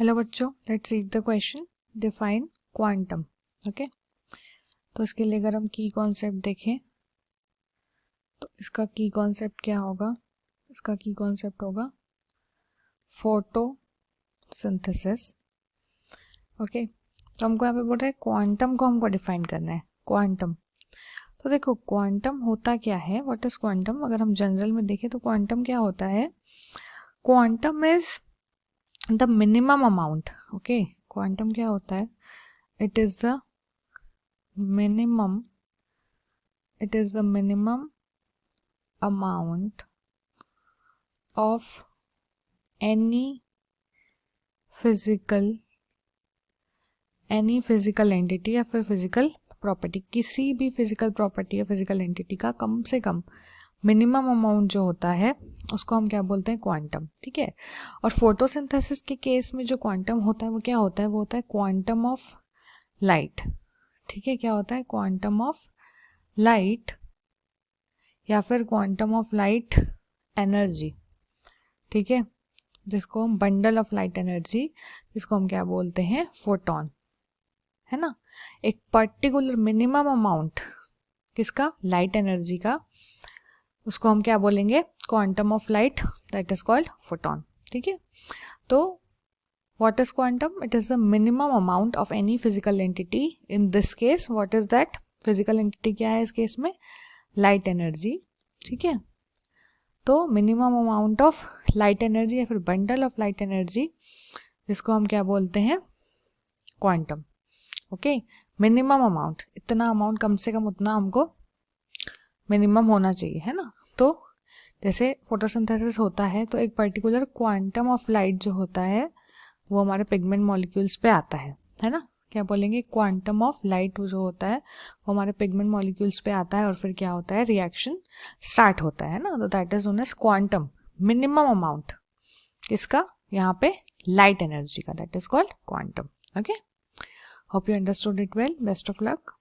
Hello बच्चों, let's read the question. Define quantum. Okay, तो इसके लिए अगर हम की कॉन्सेप्ट देखें तो इसका की कॉन्सेप्ट क्या होगा? इसका की कॉन्सेप्ट होगा फोटोसिंथेसिस। ओके, तो हमको यहाँ पे बोल रहा है क्वांटम को हमको डिफाइन करना है। क्वांटम, तो देखो क्वांटम होता क्या है, व्हाट इज क्वांटम? अगर हम जनरल में देखें तो क्वांटम क्या होता है? Quantum is the minimum amount. Okay, quantum क्या होता है? It is the minimum amount of any physical entity या फिर फिजिकल प्रॉपर्टी। किसी भी फिजिकल प्रॉपर्टी या फिजिकल एंटिटी का कम से कम मिनिमम अमाउंट जो होता है उसको हम क्या बोलते हैं? क्वांटम। ठीक है, और फोटोसिंथेसिस के केस में जो क्वांटम होता है वो क्या होता है? वो होता है क्वांटम ऑफ लाइट। ठीक है, क्या होता है? क्वांटम ऑफ लाइट या फिर क्वांटम ऑफ लाइट एनर्जी। ठीक है, जिसको हम बंडल ऑफ लाइट एनर्जी, जिसको हम क्या बोलते हैं? फोटॉन, है ना। एक पर्टिकुलर मिनिमम अमाउंट किसका? लाइट एनर्जी का, उसको हम क्या बोलेंगे? Quantum of light, that is called photon. ठीक है, तो what is quantum? It is the minimum amount of any physical entity. In this case what is that? Physical entity क्या है इस केस में? Light energy. ठीक है, तो minimum amount of light energy या फिर बंडल ऑफ लाइट एनर्जी, जिसको हम क्या बोलते हैं? क्वांटम। ओके, मिनिमम अमाउंट, इतना अमाउंट कम से कम उतना हमको मिनिमम होना चाहिए, है ना। तो जैसे फोटोसिंथेसिस होता है तो एक पर्टिकुलर क्वांटम ऑफ लाइट जो होता है वो हमारे पिगमेंट मॉलिक्यूल्स पे आता है ना। क्या बोलेंगे? क्वांटम ऑफ लाइट जो होता है वो हमारे पिगमेंट मॉलिक्यूल्स पे आता है और फिर क्या होता है? रिएक्शन स्टार्ट होता है ना। तो that is known as quantum, minimum amount किसका? यहाँ पे लाइट एनर्जी का, that is called quantum. Okay, hope you understood it well. Best of luck.